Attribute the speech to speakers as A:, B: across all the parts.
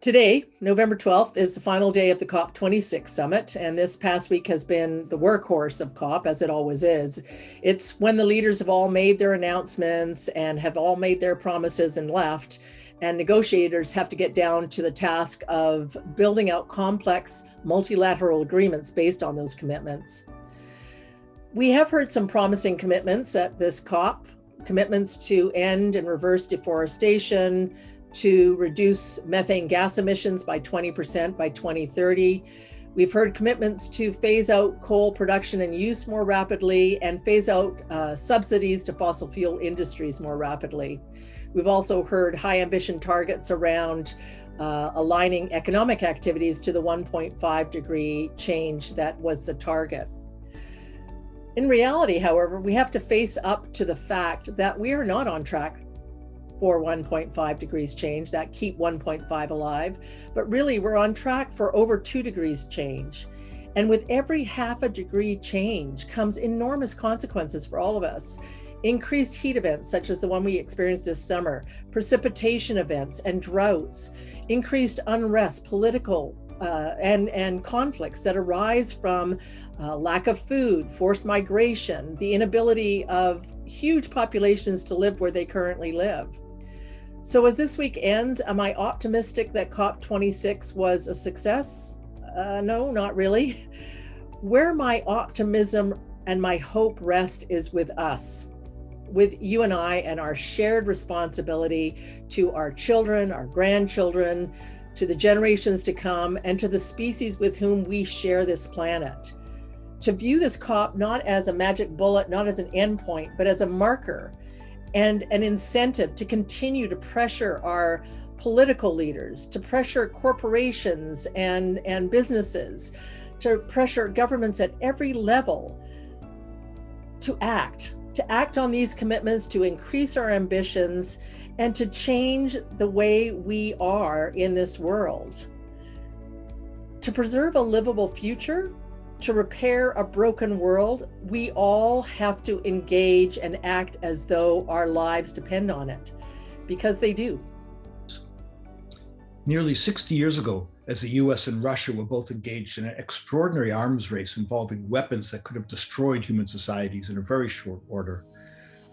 A: Today, November 12th, is the final day of the COP26 summit, and this past week has been the workhorse of COP, as it always is. It's when the leaders have all made their announcements and have all made their promises and left, and negotiators have to get down to the task of building out complex multilateral agreements based on those commitments. We have heard some promising commitments at this COP, commitments to end and reverse deforestation, to reduce methane gas emissions by 20% by 2030. We've heard commitments to phase out coal production and use more rapidly and phase out subsidies to fossil fuel industries more rapidly. We've also heard high ambition targets around aligning economic activities to the 1.5 degree change that was the target. In reality, however, we have to face up to the fact that we are not on track for 1.5 degrees change, that keep 1.5 alive, but really we're on track for over 2 degrees change. And with every half a degree change comes enormous consequences for all of us. Increased heat events, such as the one we experienced this summer, precipitation events and droughts, increased unrest, political and conflicts that arise from lack of food, forced migration, the inability of huge populations to live where they currently live. So as this week ends, am I optimistic that COP26 was a success? No, not really. Where my optimism and my hope rest is with us, with you and I, and our shared responsibility to our children, our grandchildren, to the generations to come, and to the species with whom we share this planet. To view this COP not as a magic bullet, not as an endpoint, but as a marker and an incentive to continue to pressure our political leaders, to pressure corporations and businesses, to pressure governments at every level to act on these commitments, to increase our ambitions, and to change the way we are in this world. To preserve a livable future, to repair a broken world, we all have to engage and act as though our lives depend on it, because they do.
B: Nearly 60 years ago, as the US and Russia were both engaged in an extraordinary arms race involving weapons that could have destroyed human societies in a very short order,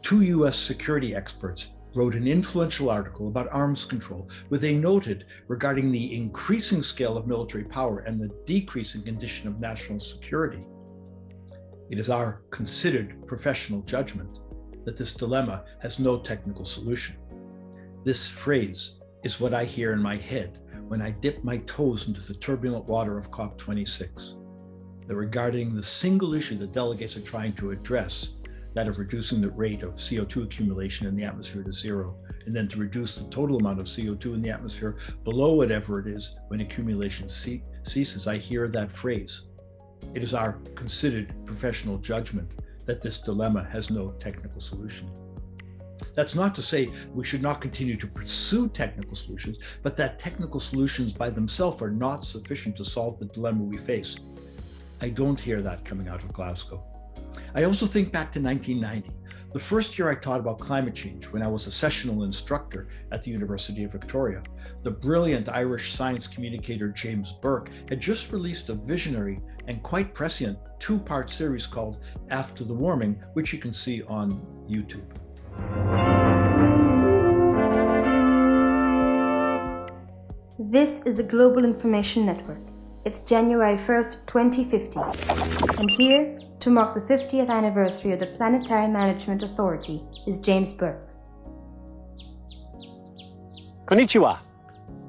B: two US security experts wrote an influential article about arms control, where they noted regarding the increasing scale of military power and the decreasing condition of national security. It is our considered professional judgment that this dilemma has no technical solution. This phrase is what I hear in my head when I dip my toes into the turbulent water of COP26, that regarding the single issue that delegates are trying to address, that of reducing the rate of CO2 accumulation in the atmosphere to zero, and then to reduce the total amount of CO2 in the atmosphere below whatever it is when accumulation ceases, I hear that phrase. It is our considered professional judgment that this dilemma has no technical solution. That's not to say we should not continue to pursue technical solutions, but that technical solutions by themselves are not sufficient to solve the dilemma we face. I don't hear that coming out of Glasgow. I also think back to 1990, the first year I taught about climate change when I was a sessional instructor at the University of Victoria. The brilliant Irish science communicator James Burke had just released a visionary and quite prescient two-part series called After the Warming, which you can see on YouTube.
C: This is the Global Information Network. It's January 1st, 2050. And here, to mark the 50th anniversary of the Planetary Management Authority, is James Burke.
D: Konnichiwa.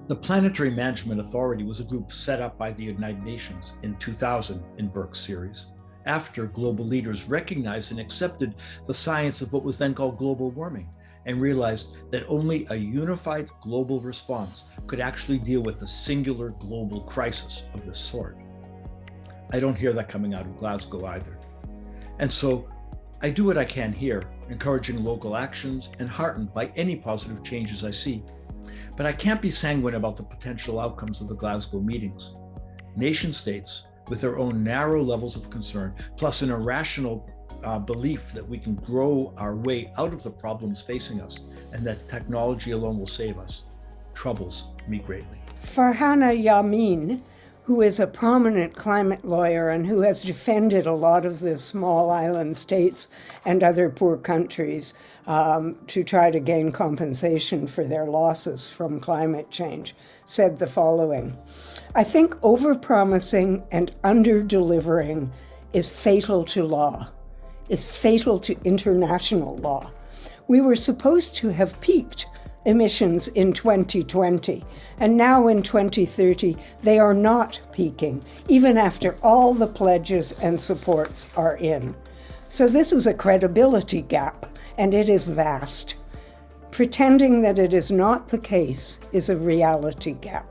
B: The Planetary Management Authority was a group set up by the United Nations in 2000 in Burke's series, after global leaders recognized and accepted the science of what was then called global warming, and realized that only a unified global response could actually deal with a singular global crisis of this sort. I don't hear that coming out of Glasgow either. And so I do what I can here, encouraging local actions and heartened by any positive changes I see. But I can't be sanguine about the potential outcomes of the Glasgow meetings. Nation states, with their own narrow levels of concern, plus an irrational belief that we can grow our way out of the problems facing us and that technology alone will save us, troubles me greatly.
D: Farhana Yamin, who is a prominent climate lawyer and who has defended a lot of the small island states and other poor countries to try to gain compensation for their losses from climate change, said the following: "I think overpromising and under-delivering is fatal to law, is fatal to international law. We were supposed to have peaked emissions in 2020, and now in 2030 they are not peaking, even after all the pledges and supports are in. So this is a credibility gap, and it is vast. Pretending that it is not the case is a reality gap."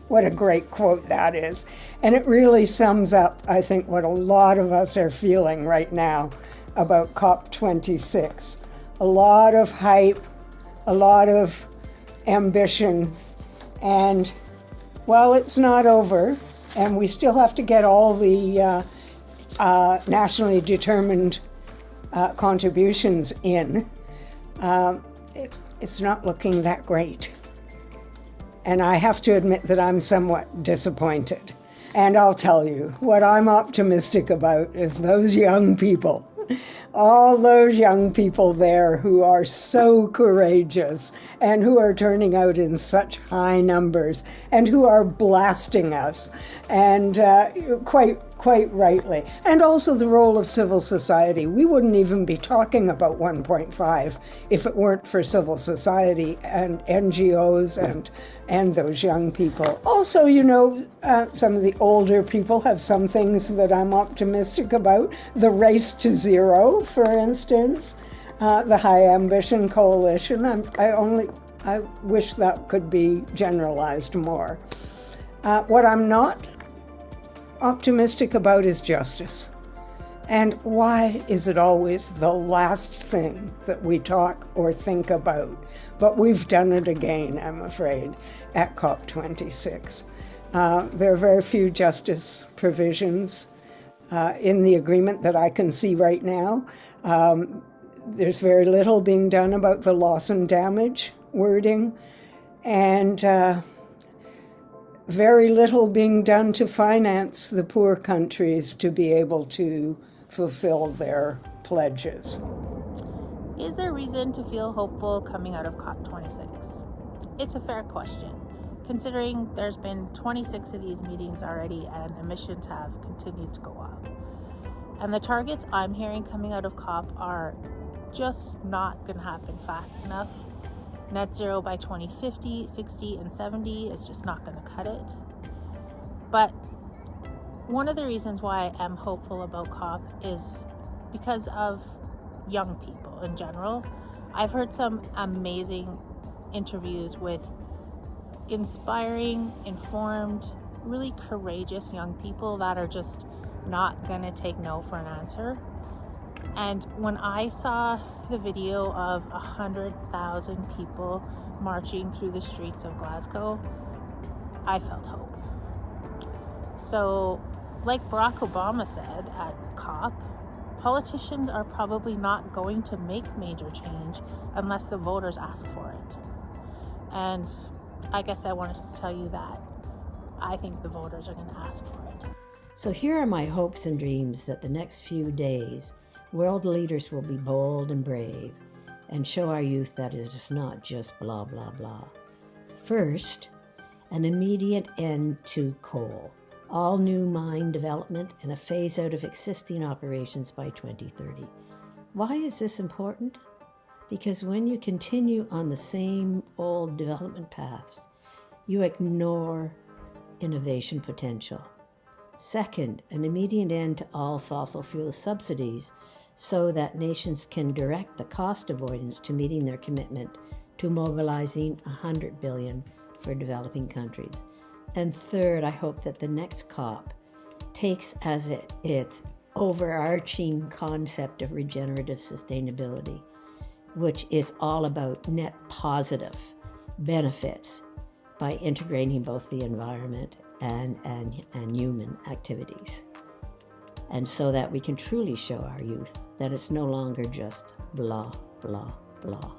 D: What a great quote that is. And it really sums up, I think, what a lot of us are feeling right now about COP26. A lot of hype, a lot of ambition, and while it's not over, and we still have to get all the nationally determined contributions in, it's not looking that great. And I have to admit that I'm somewhat disappointed. And I'll tell you, what I'm optimistic about is those young people, all those young people there who are so courageous and who are turning out in such high numbers and who are blasting us, and quite rightly. And also the role of civil society. We wouldn't even be talking about 1.5 if it weren't for civil society and NGOs and those young people. Also, some of the older people have some things that I'm optimistic about. The Race to Zero, for instance, the High Ambition Coalition. I wish that could be generalized more. What I'm not optimistic about is justice. And why is it always the last thing that we talk or think about? But we've done it again, I'm afraid, at COP26. There are very few justice provisions in the agreement that I can see right now. There's very little being done about the loss and damage wording, and very little being done to finance the poor countries to be able to fulfill their pledges.
E: Is there reason to feel hopeful coming out of COP26? It's a fair question, considering there's been 26 of these meetings already and emissions have continued to go up. And the targets I'm hearing coming out of COP are just not going to happen fast enough. Net zero by 2050, 60, and 70 is just not going to cut it. But one of the reasons why I am hopeful about COP is because of young people in general. I've heard some amazing interviews with inspiring, informed, really courageous young people that are just not going to take no for an answer. And when I saw the video of 100,000 people marching through the streets of Glasgow, I felt hope. So, like Barack Obama said at COP, politicians are probably not going to make major change unless the voters ask for it. And I guess I wanted to tell you that I think the voters are going to ask for it.
F: So here are my hopes and dreams that the next few days, world leaders will be bold and brave and show our youth that it is not just blah, blah, blah. First, an immediate end to coal, all new mine development, and a phase out of existing operations by 2030. Why is this important? Because when you continue on the same old development paths, you ignore innovation potential. Second, an immediate end to all fossil fuel subsidies so that nations can direct the cost avoidance to meeting their commitment to mobilizing $100 billion for developing countries. And third, I hope that the next COP takes as its overarching concept of regenerative sustainability, which is all about net positive benefits by integrating both the environment and human activities. And so that we can truly show our youth that it's no longer just blah, blah, blah.